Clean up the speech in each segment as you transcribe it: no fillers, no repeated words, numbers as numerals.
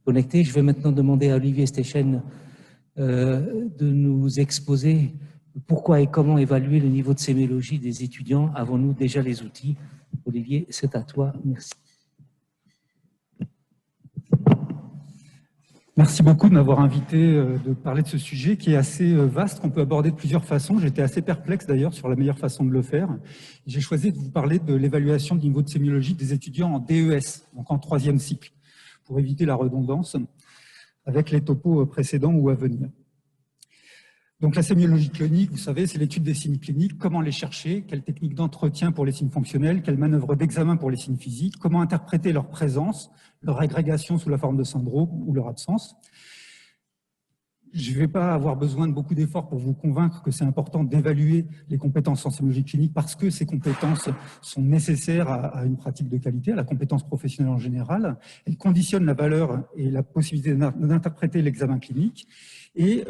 connectés. Je vais maintenant demander à Olivier Stechen de nous exposer pourquoi et comment évaluer le niveau de sémiologie des étudiants. Avons-nous déjà les outils? Olivier, c'est à toi. Merci. Merci beaucoup de m'avoir invité de parler de ce sujet qui est assez vaste, qu'on peut aborder de plusieurs façons. J'étais assez perplexe d'ailleurs sur la meilleure façon de le faire. J'ai choisi de vous parler de l'évaluation du niveau de sémiologie des étudiants en DES, donc en 3e cycle, pour éviter la redondance avec les topos précédents ou à venir. Donc la sémiologie clinique, vous savez, c'est l'étude des signes cliniques, comment les chercher, quelles techniques d'entretien pour les signes fonctionnels, quelles manœuvres d'examen pour les signes physiques, comment interpréter leur présence, leur agrégation sous la forme de syndrome ou leur absence. Je ne vais pas avoir besoin de beaucoup d'efforts pour vous convaincre que c'est important d'évaluer les compétences en sémiologie clinique parce que ces compétences sont nécessaires à une pratique de qualité, à la compétence professionnelle en général. Elles conditionnent la valeur et la possibilité d'interpréter l'examen clinique. Et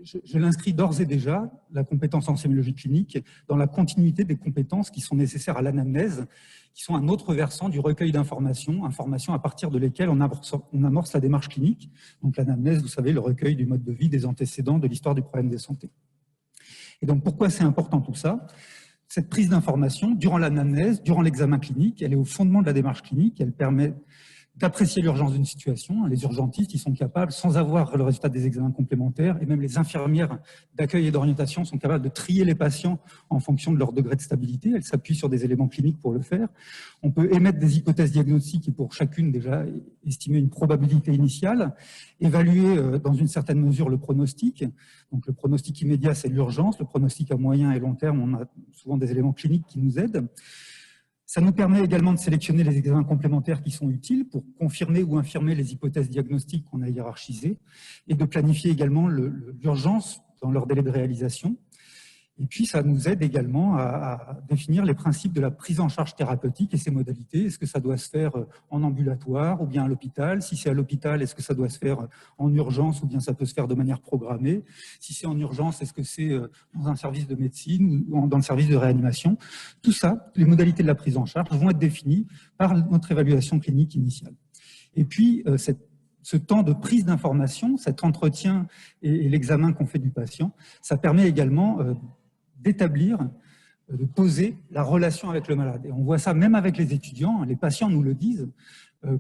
je l'inscris d'ores et déjà, la compétence en sémiologie clinique, dans la continuité des compétences qui sont nécessaires à l'anamnèse, qui sont un autre versant du recueil d'informations, informations à partir de lesquelles on amorce la démarche clinique. Donc l'anamnèse, vous savez, le recueil du mode de vie, des antécédents, de l'histoire du problème de santé. Et donc pourquoi c'est important tout ça? Cette prise d'information, durant l'anamnèse, durant l'examen clinique, elle est au fondement de la démarche clinique, elle permet d'apprécier l'urgence d'une situation. Les urgentistes, ils sont capables, sans avoir le résultat des examens complémentaires, et même les infirmières d'accueil et d'orientation sont capables de trier les patients en fonction de leur degré de stabilité. Elles s'appuient sur des éléments cliniques pour le faire. On peut émettre des hypothèses diagnostiques et pour chacune déjà estimer une probabilité initiale, évaluer dans une certaine mesure le pronostic. Donc le pronostic immédiat, c'est l'urgence. Le pronostic à moyen et long terme, on a souvent des éléments cliniques qui nous aident. Ça nous permet également de sélectionner les examens complémentaires qui sont utiles pour confirmer ou infirmer les hypothèses diagnostiques qu'on a hiérarchisées et de planifier également l'urgence dans leur délai de réalisation. Et puis, ça nous aide également à définir les principes de la prise en charge thérapeutique et ses modalités. Est-ce que ça doit se faire en ambulatoire ou bien à l'hôpital? Si c'est à l'hôpital, est-ce que ça doit se faire en urgence ou bien ça peut se faire de manière programmée? Si c'est en urgence, est-ce que c'est dans un service de médecine ou dans le service de réanimation? Tout ça, les modalités de la prise en charge vont être définies par notre évaluation clinique initiale. Et puis, ce temps de prise d'information, cet entretien et l'examen qu'on fait du patient, ça permet également d'établir, de poser la relation avec le malade. Et on voit ça même avec les étudiants, les patients nous le disent,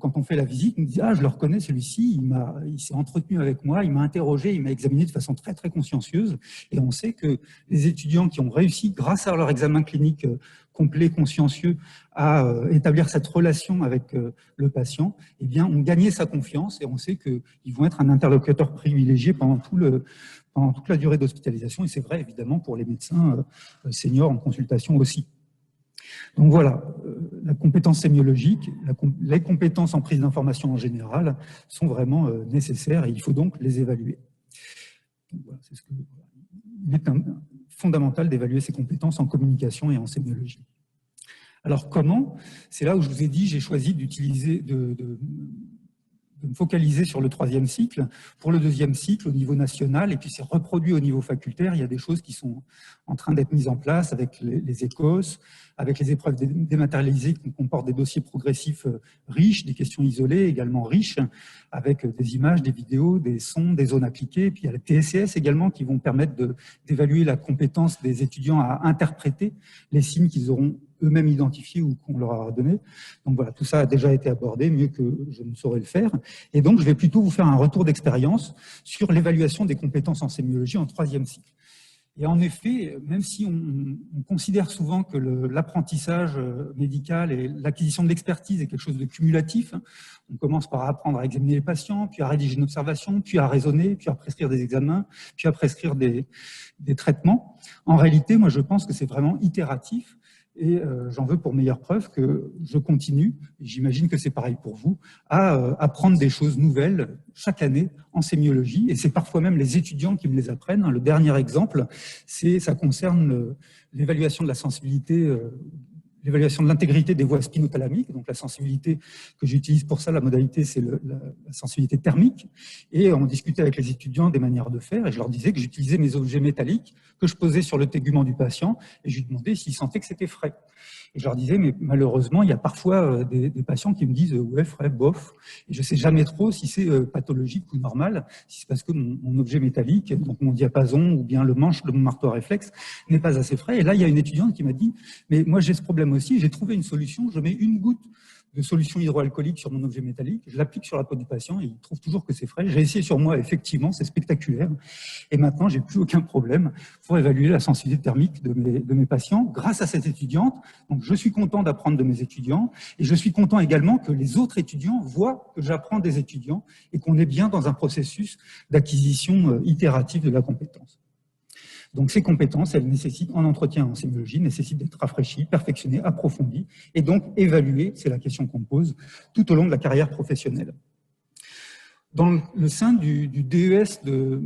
quand on fait la visite, ils nous disent « Ah, je le reconnais, celui-ci, il s'est entretenu avec moi, il m'a interrogé, il m'a examiné de façon très, très consciencieuse. » Et on sait que les étudiants qui ont réussi, grâce à leur examen clinique complet, consciencieux, à établir cette relation avec le patient, eh bien, ont gagné sa confiance et on sait qu'ils vont être un interlocuteur privilégié pendant toute la durée d'hospitalisation. Et c'est vrai, évidemment, pour les médecins seniors en consultation aussi. Donc voilà, la compétence sémiologique, les compétences en prise d'information en général sont vraiment nécessaires et il faut donc les évaluer. Donc voilà, il est fondamental d'évaluer ces compétences en communication et en sémiologie. Alors comment? C'est là où je vous ai dit, j'ai choisi d'utiliser, de me focaliser sur le 3e cycle. Pour le 2e cycle, au niveau national, et puis c'est reproduit au niveau facultaire, il y a des choses qui sont en train d'être mises en place avec les ECOS, avec les épreuves dématérialisées qui comportent des dossiers progressifs riches, des questions isolées également riches, avec des images, des vidéos, des sons, des zones appliquées. Et puis il y a les TSCS également qui vont permettre d'évaluer la compétence des étudiants à interpréter les signes qu'ils auront eux-mêmes identifiés ou qu'on leur a donné. Donc voilà, tout ça a déjà été abordé, mieux que je ne saurais le faire. Et donc, je vais plutôt vous faire un retour d'expérience sur l'évaluation des compétences en sémiologie en 3e cycle. Et en effet, même si on considère souvent que l'apprentissage médical et l'acquisition de l'expertise est quelque chose de cumulatif, on commence par apprendre à examiner les patients, puis à rédiger une observation, puis à raisonner, puis à prescrire des examens, puis à prescrire des traitements. En réalité, moi, je pense que c'est vraiment itératif. Et j'en veux pour meilleure preuve que je continue, et j'imagine que c'est pareil pour vous, à apprendre des choses nouvelles chaque année en sémiologie, et c'est parfois même les étudiants qui me les apprennent. Le dernier exemple, ça concerne l'évaluation de la sensibilité, l'évaluation de l'intégrité des voies spinothalamiques, donc la sensibilité que j'utilise pour ça, la modalité, c'est la sensibilité thermique. Et on discutait avec les étudiants des manières de faire, et je leur disais que j'utilisais mes objets métalliques que je posais sur le tégument du patient, et je lui demandais s'ils sentaient que c'était frais. Et je leur disais, mais malheureusement, il y a parfois des patients qui me disent « ouais, frais, bof ». Et je ne sais jamais trop si c'est pathologique ou normal, si c'est parce que mon objet métallique, donc mon diapason ou bien le manche de mon marteau à réflexe, n'est pas assez frais. Et là, il y a une étudiante qui m'a dit « mais moi, j'ai ce problème aussi, j'ai trouvé une solution, je mets une goutte de solution hydroalcoolique sur mon objet métallique, je l'applique sur la peau du patient et il trouve toujours que c'est frais. J'ai essayé sur moi, effectivement, c'est spectaculaire. Et maintenant, j'ai plus aucun problème pour évaluer la sensibilité thermique de mes patients grâce à cette étudiante. Donc, je suis content d'apprendre de mes étudiants et je suis content également que les autres étudiants voient que j'apprends des étudiants et qu'on est bien dans un processus d'acquisition itérative de la compétence. Donc ces compétences, elles nécessitent, en entretien en sémiologie, nécessitent d'être rafraîchies, perfectionnées, approfondies, et donc évaluées, c'est la question qu'on pose, tout au long de la carrière professionnelle. Dans le sein du DES de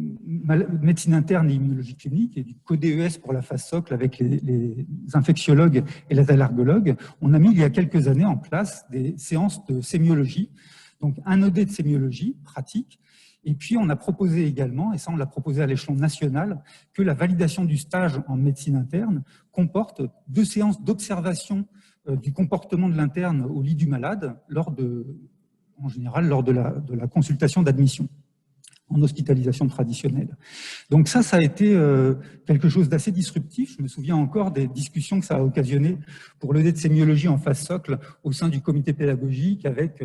médecine interne et immunologie clinique et du co-DES pour la phase socle avec les infectiologues et les allergologues, on a mis il y a quelques années en place des séances de sémiologie, donc un OD de sémiologie pratique. Et puis, on a proposé également, et ça on l'a proposé à l'échelon national, que la validation du stage en médecine interne comporte 2 séances d'observation du comportement de l'interne au lit du malade, en général lors de la consultation d'admission en hospitalisation traditionnelle. Donc ça a été quelque chose d'assez disruptif. Je me souviens encore des discussions que ça a occasionné pour l'ED de sémiologie en phase socle au sein du comité pédagogique avec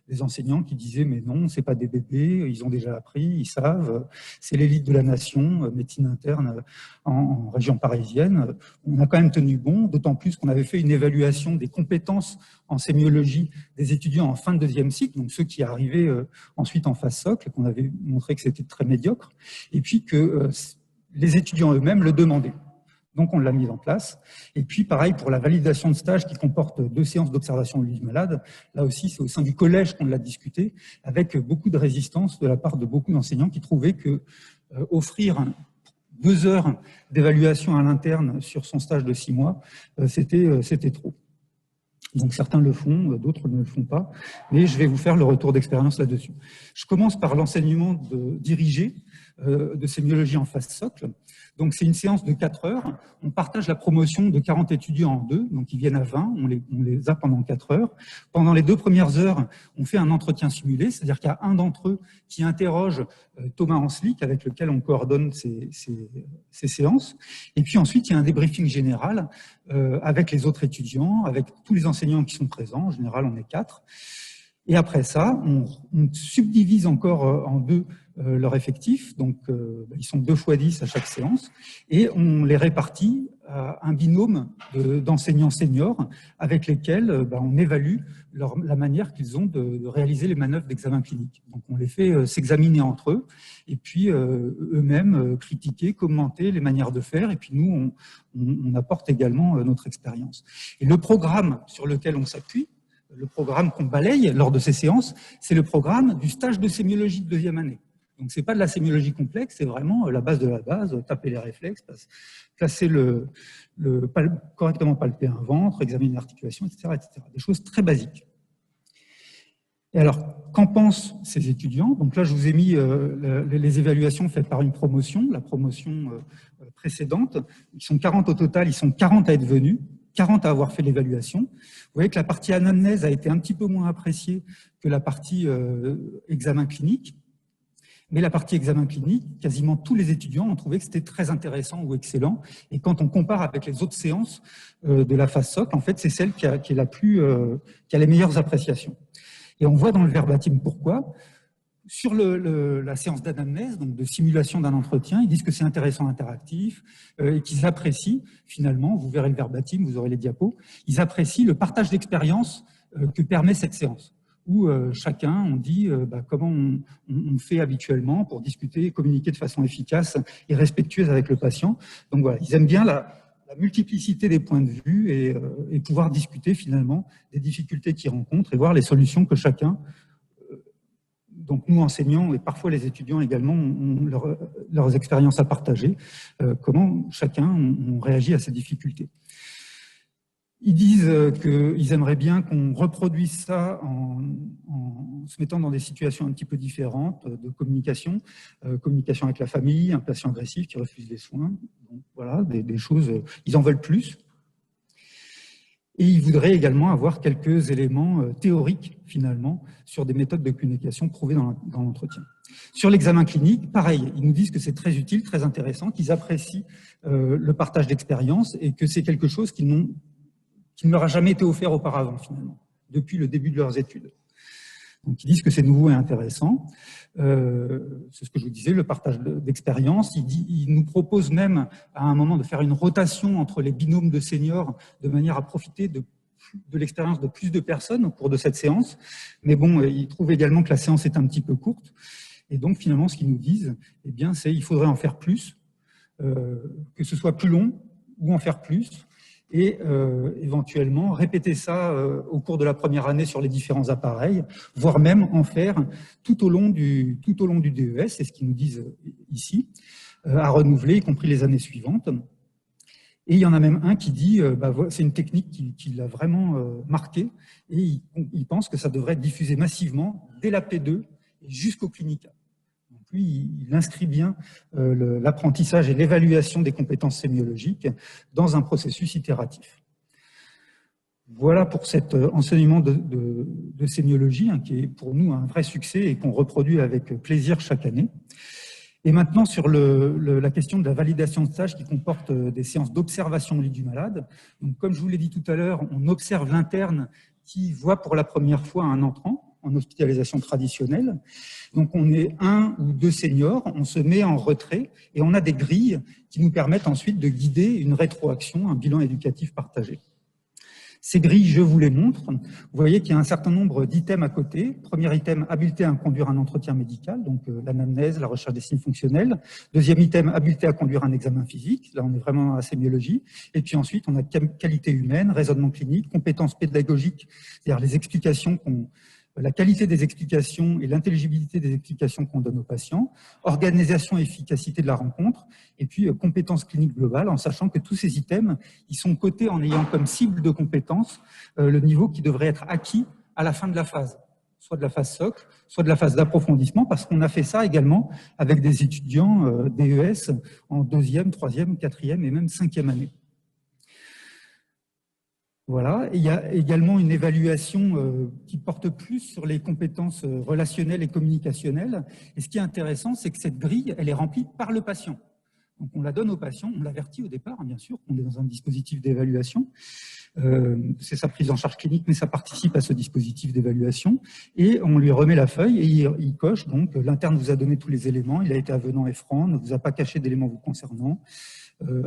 des enseignants qui disaient « mais non, c'est pas des bébés, ils ont déjà appris, ils savent, c'est l'élite de la nation, médecine interne en région parisienne ». On a quand même tenu bon, d'autant plus qu'on avait fait une évaluation des compétences en sémiologie des étudiants en fin de 2e cycle, donc ceux qui arrivaient ensuite en phase socle, et qu'on avait montré que c'était très médiocre, et puis que les étudiants eux-mêmes le demandaient. Donc on l'a mis en place. Et puis pareil pour la validation de stage qui comporte 2 séances d'observation au lit du malade. Là aussi, c'est au sein du collège qu'on l'a discuté, avec beaucoup de résistance de la part de beaucoup d'enseignants qui trouvaient que offrir 2 heures d'évaluation à l'interne sur son stage de 6 mois, c'était trop. Donc certains le font, d'autres ne le font pas, mais je vais vous faire le retour d'expérience là-dessus. Je commence par l'enseignement dirigé de sémiologie en phase socle. Donc c'est une séance de 4 heures. On partage la promotion de 40 étudiants en 2, donc ils viennent à 20, on les a pendant 4 heures. Pendant les 2 premières heures, on fait un entretien simulé, c'est-à-dire qu'il y a un d'entre eux qui interroge Thomas Hanslick, avec lequel on coordonne ces séances. Et puis ensuite, il y a un débriefing général avec les autres étudiants, avec tous les enseignants qui sont présents. En général, on est 4. Et après ça, on subdivise encore en 2 leur effectif, donc ils sont 2 fois 10 à chaque séance, et on les répartit à un binôme d'enseignants seniors avec lesquels on évalue la manière qu'ils ont de réaliser les manœuvres d'examen clinique. Donc on les fait s'examiner entre eux, et puis eux-mêmes critiquer, commenter les manières de faire, et puis nous, on apporte également notre expérience. Et le programme sur lequel on s'appuie, le programme qu'on balaye lors de ces séances, c'est le programme du stage de sémiologie de 2e année. Donc, ce n'est pas de la sémiologie complexe, c'est vraiment la base de la base, taper les réflexes, placer correctement palper un ventre, examiner l'articulation, etc., etc. Des choses très basiques. Et alors, qu'en pensent ces étudiants? Donc là, je vous ai mis les évaluations faites par une promotion, la promotion précédente. Ils sont 40 au total, ils sont 40 à être venus, 40 à avoir fait l'évaluation. Vous voyez que la partie anamnèse a été un petit peu moins appréciée que la partie examen clinique. Mais la partie examen clinique, quasiment tous les étudiants ont trouvé que c'était très intéressant ou excellent. Et quand on compare avec les autres séances de la phase socle, en fait, c'est celle qui a les meilleures appréciations. Et on voit dans le verbatim pourquoi. Sur la séance d'anamnèse, donc de simulation d'un entretien, ils disent que c'est intéressant, interactif, et qu'ils apprécient, finalement, vous verrez le verbatim, vous aurez les diapos, ils apprécient le partage d'expérience que permet cette séance, où chacun, on dit comment on fait habituellement pour discuter et communiquer de façon efficace et respectueuse avec le patient. Donc voilà, ils aiment bien la multiplicité des points de vue et pouvoir discuter finalement des difficultés qu'ils rencontrent et voir les solutions que chacun, donc nous enseignants et parfois les étudiants également, ont leurs expériences à partager, comment chacun on réagit à ces difficultés. Ils disent qu'ils aimeraient bien qu'on reproduise ça en se mettant dans des situations un petit peu différentes de communication. Communication avec la famille, un patient agressif qui refuse les soins. Donc, voilà, des choses, ils en veulent plus. Et ils voudraient également avoir quelques éléments théoriques, finalement, sur des méthodes de communication prouvées dans l'entretien. Sur l'examen clinique, pareil, ils nous disent que c'est très utile, très intéressant, qu'ils apprécient le partage d'expérience et que c'est quelque chose qui ne leur a jamais été offert auparavant, finalement, depuis le début de leurs études. Donc, ils disent que c'est nouveau et intéressant. C'est ce que je vous disais, le partage d'expérience. Ils nous proposent même, à un moment, de faire une rotation entre les binômes de seniors, de manière à profiter de l'expérience de plus de personnes au cours de cette séance. Mais bon, ils trouvent également que la séance est un petit peu courte. Et donc, finalement, ce qu'ils nous disent, eh bien, c'est qu'il faudrait en faire plus, que ce soit plus long ou en faire plus. Et éventuellement répéter ça au cours de la première année sur les différents appareils, voire même en faire tout au long du DES, c'est ce qu'ils nous disent ici, à renouveler, y compris les années suivantes. Et il y en a même un qui dit, c'est une technique qui l'a vraiment marqué, et il pense que ça devrait être diffusé massivement dès la P2 jusqu'au clinica. Lui, il inscrit bien l'apprentissage et l'évaluation des compétences sémiologiques dans un processus itératif. Voilà pour cet enseignement de sémiologie, qui est pour nous un vrai succès et qu'on reproduit avec plaisir chaque année. Et maintenant, sur la question de la validation de stage qui comporte des séances d'observation au lit du malade. Donc, comme je vous l'ai dit tout à l'heure, on observe l'interne qui voit pour la première fois un entrant en hospitalisation traditionnelle. Donc, on est 1 ou 2 seniors, on se met en retrait et on a des grilles qui nous permettent ensuite de guider une rétroaction, un bilan éducatif partagé. Ces grilles, je vous les montre. Vous voyez qu'il y a un certain nombre d'items à côté. Premier item, habileté à conduire un entretien médical, donc l'anamnèse, la recherche des signes fonctionnels. Deuxième item, habileté à conduire un examen physique. Là, on est vraiment à la sémiologie. Et puis ensuite, on a qualité humaine, raisonnement clinique, compétences pédagogiques, c'est-à-dire les explications la qualité des explications et l'intelligibilité des explications qu'on donne aux patients, organisation et efficacité de la rencontre, et puis compétences cliniques globales, en sachant que tous ces items, ils sont cotés en ayant comme cible de compétences le niveau qui devrait être acquis à la fin de la phase, soit de la phase socle, soit de la phase d'approfondissement, parce qu'on a fait ça également avec des étudiants DES en 2e, 3e, 4e et même 5e année. Voilà. Et il y a également une évaluation qui porte plus sur les compétences relationnelles et communicationnelles. Et ce qui est intéressant, c'est que cette grille, elle est remplie par le patient. Donc on la donne au patient, on l'avertit au départ, bien sûr, qu'on est dans un dispositif d'évaluation. C'est sa prise en charge clinique, mais ça participe à ce dispositif d'évaluation. Et on lui remet la feuille et il coche. Donc l'interne vous a donné tous les éléments, il a été avenant et franc, ne vous a pas caché d'éléments vous concernant.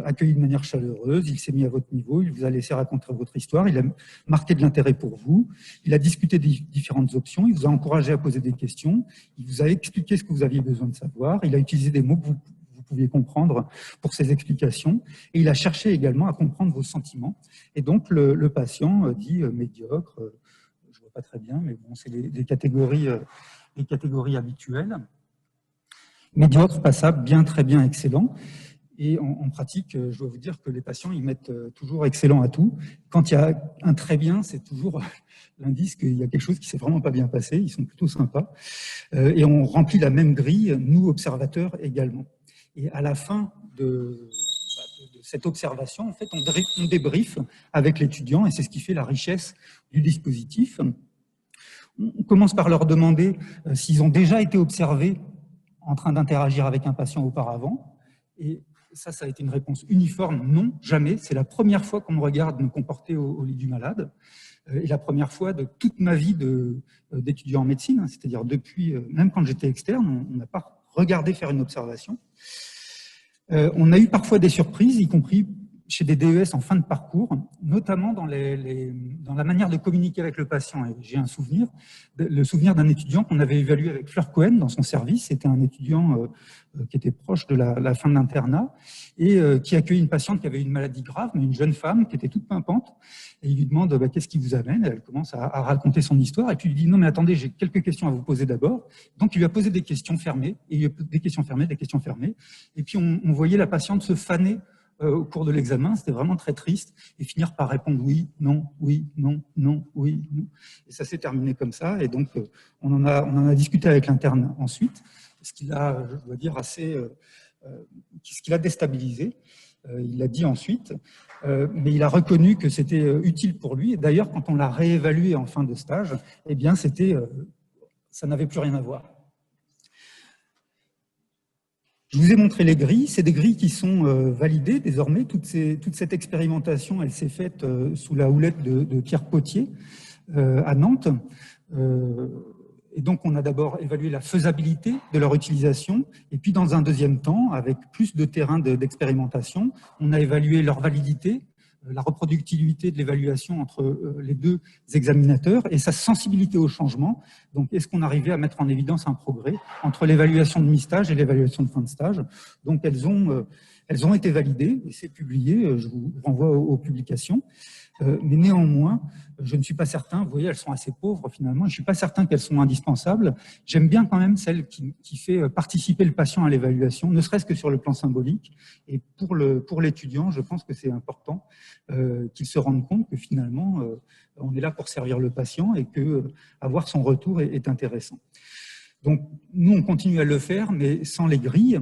Accueilli de manière chaleureuse, il s'est mis à votre niveau, il vous a laissé raconter votre histoire, il a marqué de l'intérêt pour vous, il a discuté des différentes options, il vous a encouragé à poser des questions, il vous a expliqué ce que vous aviez besoin de savoir, il a utilisé des mots que vous pouviez comprendre pour ses explications, et il a cherché également à comprendre vos sentiments. Et donc le patient dit médiocre, je ne vois pas très bien, mais bon, c'est les catégories habituelles. Médiocre, passable, bien, très bien, excellent. Et en pratique, je dois vous dire que les patients, ils mettent toujours excellent à tout. Quand il y a un très bien, c'est toujours l'indice qu'il y a quelque chose qui s'est vraiment pas bien passé. Ils sont plutôt sympas. Et on remplit la même grille, nous, observateurs, également. Et à la fin de cette observation, en fait, on débriefe avec l'étudiant, et c'est ce qui fait la richesse du dispositif. On commence par leur demander s'ils ont déjà été observés en train d'interagir avec un patient auparavant. Et ça a été une réponse uniforme, non, jamais. C'est la première fois qu'on me regarde me comporter au lit du malade, et la première fois de toute ma vie d'étudiant en médecine, c'est-à-dire depuis, même quand j'étais externe, on n'a pas regardé faire une observation. On a eu parfois des surprises, y compris chez des DES en fin de parcours, notamment dans la manière de communiquer avec le patient. Et j'ai le souvenir d'un étudiant qu'on avait évalué avec Fleur Cohen dans son service. C'était un étudiant qui était proche de la fin de l'internat et qui accueillait une patiente qui avait une maladie grave, mais une jeune femme qui était toute pimpante. Et il lui demande qu'est-ce qui vous amène. Elle commence à raconter son histoire et puis il lui dit non mais attendez, j'ai quelques questions à vous poser d'abord. Donc il lui a posé des questions fermées, et des questions fermées. Et puis on voyait la patiente se faner au cours de l'examen. C'était vraiment très triste. Et finir par répondre oui, non, oui, non, non, oui, non. Et ça s'est terminé comme ça. Et donc, on en a discuté avec l'interne ensuite, ce qui l'a, je dois dire, ce qui l'a déstabilisé. Il l'a dit ensuite, mais il a reconnu que c'était utile pour lui. Et d'ailleurs, quand on l'a réévalué en fin de stage, eh bien, ça n'avait plus rien à voir. Je vous ai montré les grilles. C'est des grilles qui sont validées désormais. Toute cette expérimentation, elle s'est faite sous la houlette de Pierre Potier à Nantes. Et donc, on a d'abord évalué la faisabilité de leur utilisation. Et puis, dans un deuxième temps, avec plus de terrain d'expérimentation, on a évalué leur validité, la reproductibilité de l'évaluation entre les deux examinateurs et sa sensibilité au changement. Donc, est-ce qu'on arrivait à mettre en évidence un progrès entre l'évaluation de mi-stage et l'évaluation de fin de stage? Donc, elles ont été validées et c'est publié. Je vous renvoie aux publications. Mais néanmoins, je ne suis pas certain, vous voyez, elles sont assez pauvres finalement, je ne suis pas certain qu'elles sont indispensables. J'aime bien quand même celle qui fait participer le patient à l'évaluation, ne serait-ce que sur le plan symbolique. Et pour l'étudiant, je pense que c'est important qu'il se rende compte que finalement, on est là pour servir le patient et que avoir son retour est intéressant. Donc, nous, on continue à le faire, mais sans les grilles.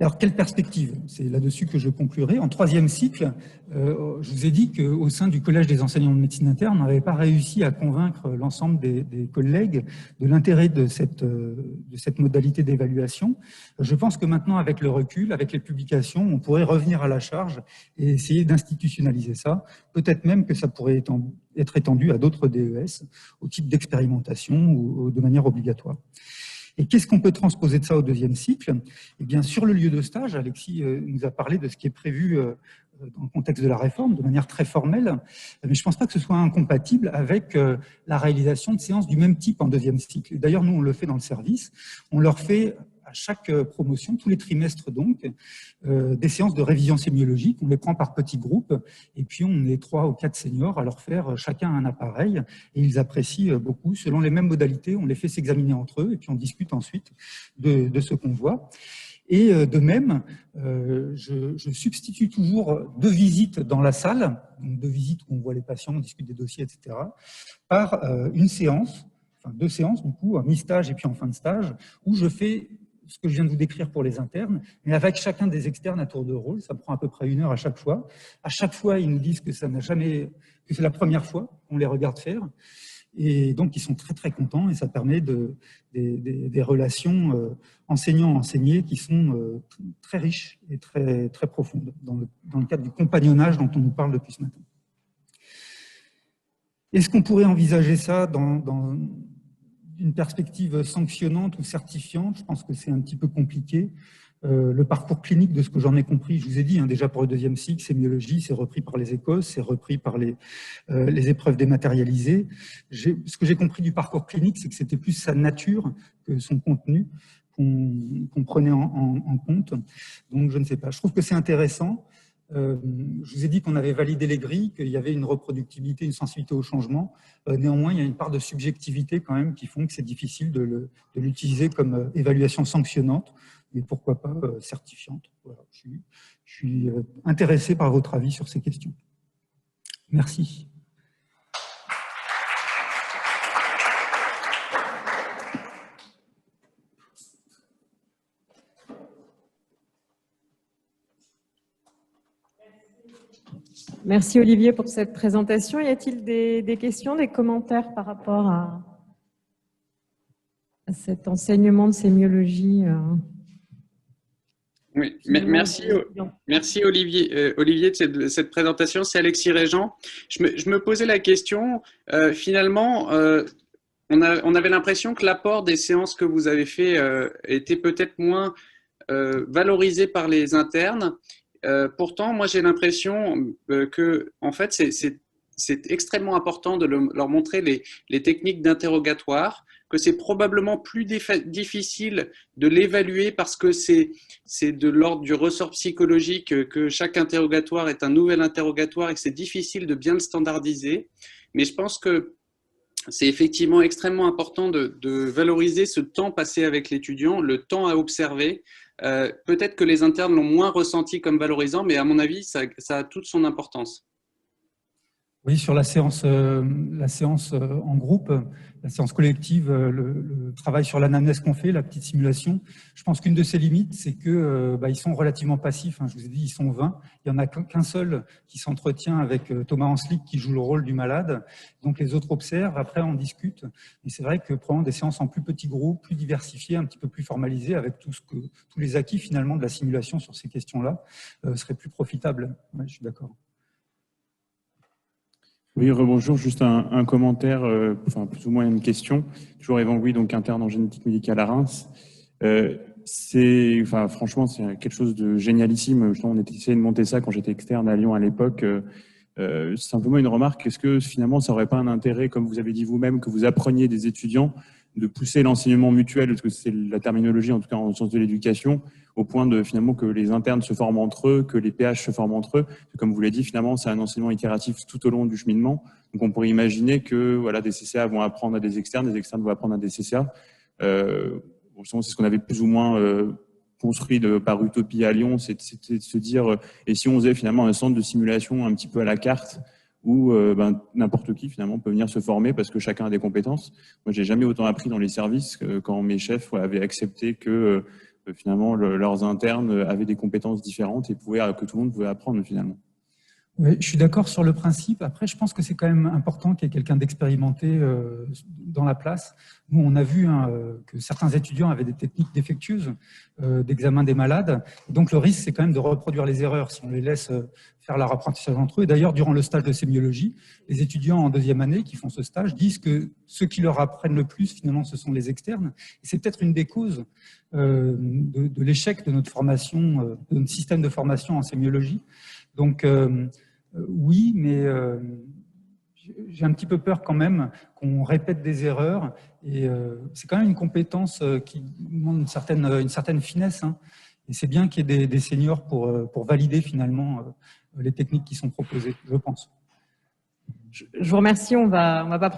Alors, quelle perspective? C'est là-dessus que je conclurai. En troisième cycle, je vous ai dit qu'au sein du Collège des enseignants de médecine interne, on n'avait pas réussi à convaincre l'ensemble des collègues de l'intérêt de cette modalité d'évaluation. Je pense que maintenant, avec le recul, avec les publications, on pourrait revenir à la charge et essayer d'institutionnaliser ça. Peut-être même que ça pourrait être étendu à d'autres DES, au type d'expérimentation ou de manière obligatoire. Et qu'est-ce qu'on peut transposer de ça au deuxième cycle? Eh bien, sur le lieu de stage, Alexis nous a parlé de ce qui est prévu dans le contexte de la réforme, de manière très formelle, mais je ne pense pas que ce soit incompatible avec la réalisation de séances du même type en deuxième cycle. D'ailleurs, nous, on le fait dans le service. On leur fait à chaque promotion, tous les trimestres donc, des séances de révision sémiologique. On les prend par petits groupes et puis on est 3 ou 4 seniors à leur faire chacun un appareil et ils apprécient beaucoup. Selon les mêmes modalités, on les fait s'examiner entre eux et puis on discute ensuite de ce qu'on voit. Et de même, je substitue toujours 2 visites dans la salle, donc 2 visites où on voit les patients, on discute des dossiers, etc., par une séance, enfin 2 séances du coup, à mi-stage et puis en fin de stage, où je fais ce que je viens de vous décrire pour les internes, mais avec chacun des externes à tour de rôle. Ça prend à peu près 1 heure à chaque fois. À chaque fois, ils nous disent que ça n'a jamais, que c'est la première fois qu'on les regarde faire. Et donc, ils sont très, très contents et ça permet des relations enseignant-enseigné qui sont très riches et très, très profondes dans le cadre du compagnonnage dont on nous parle depuis ce matin. Est-ce qu'on pourrait envisager ça dans une perspective sanctionnante ou certifiante? Je pense que c'est un petit peu compliqué. Le parcours clinique, de ce que j'en ai compris, je vous ai dit, déjà pour le deuxième cycle, sémiologie, c'est repris par les écosses, c'est repris par les épreuves dématérialisées. Ce que j'ai compris du parcours clinique, c'est que c'était plus sa nature que son contenu qu'on prenait en compte. Donc, je ne sais pas. Je trouve que c'est intéressant. Je vous ai dit qu'on avait validé les grilles, qu'il y avait une reproductibilité, une sensibilité au changement. Néanmoins, il y a une part de subjectivité quand même qui font que c'est difficile de l'utiliser comme évaluation sanctionnante, mais pourquoi pas certifiante. Voilà. Je suis intéressé par votre avis sur ces questions. Merci. Merci Olivier pour cette présentation. Y a-t-il des questions, des commentaires par rapport à cet enseignement de sémiologie Oui, merci Olivier. Olivier de cette présentation, c'est Alexis Régent. Je me posais la question, finalement, on avait l'impression que l'apport des séances que vous avez fait était peut-être moins valorisé par les internes. Pourtant, moi, j'ai l'impression que, en fait, c'est extrêmement important de leur montrer les techniques d'interrogatoire, que c'est probablement plus difficile de l'évaluer parce que c'est de l'ordre du ressort psychologique, que chaque interrogatoire est un nouvel interrogatoire et que c'est difficile de bien le standardiser. Mais je pense que c'est effectivement extrêmement important de valoriser ce temps passé avec l'étudiant, le temps à observer, Peut-être que les internes l'ont moins ressenti comme valorisant, mais à mon avis, ça a toute son importance. Oui, sur la séance en groupe, la séance collective, le travail sur l'anamnèse qu'on fait, la petite simulation, je pense qu'une de ses limites, c'est que ils sont relativement passifs. Hein, je vous ai dit, ils sont 20. Il n'y en a qu'un seul qui s'entretient avec Thomas Hanslick, qui joue le rôle du malade. Donc les autres observent, après on discute. Et c'est vrai que prendre des séances en plus petits groupes, plus diversifiées, un petit peu plus formalisées, avec tous les acquis finalement de la simulation sur ces questions-là, serait plus profitable. Ouais, je suis d'accord. Oui, rebonjour, juste un commentaire, enfin plus ou moins une question. Toujours Evan Gouy, donc interne en génétique médicale à Reims. Franchement, c'est quelque chose de génialissime. On était essayé de monter ça quand j'étais externe à Lyon à l'époque. Simplement une remarque, est-ce que finalement ça n'aurait pas un intérêt, comme vous avez dit vous-même, que vous appreniez des étudiants, de pousser l'enseignement mutuel, parce que c'est la terminologie, en tout cas en sciences de l'éducation, au point de finalement que les internes se forment entre eux, que les PH se forment entre eux. Comme vous l'avez dit, finalement, c'est un enseignement itératif tout au long du cheminement. Donc, on pourrait imaginer que voilà, des CCA vont apprendre à des externes vont apprendre à des CCA. C'est ce qu'on avait plus ou moins construit par Utopie à Lyon, c'est de se dire, et si on faisait finalement un centre de simulation un petit peu à la carte, où n'importe qui finalement peut venir se former parce que chacun a des compétences. Moi, j'ai jamais autant appris dans les services que quand mes chefs avaient accepté que finalement leurs internes avaient des compétences différentes et que tout le monde pouvait apprendre finalement. Oui, je suis d'accord sur le principe. Après, je pense que c'est quand même important qu'il y ait quelqu'un d'expérimenté dans la place. Nous, on a vu que certains étudiants avaient des techniques défectueuses d'examen des malades. Donc, le risque, c'est quand même de reproduire les erreurs si on les laisse faire leur apprentissage entre eux. Et d'ailleurs, durant le stage de sémiologie, les étudiants en deuxième année qui font ce stage disent que ceux qui leur apprennent le plus, finalement, ce sont les externes. Et c'est peut-être une des causes de l'échec de notre formation, de notre système de formation en sémiologie. Donc, oui, mais j'ai un petit peu peur quand même qu'on répète des erreurs. Et c'est quand même une compétence qui demande une certaine finesse. Hein. Et c'est bien qu'il y ait des seniors pour valider finalement les techniques qui sont proposées, je pense. Je vous remercie. On va pas prendre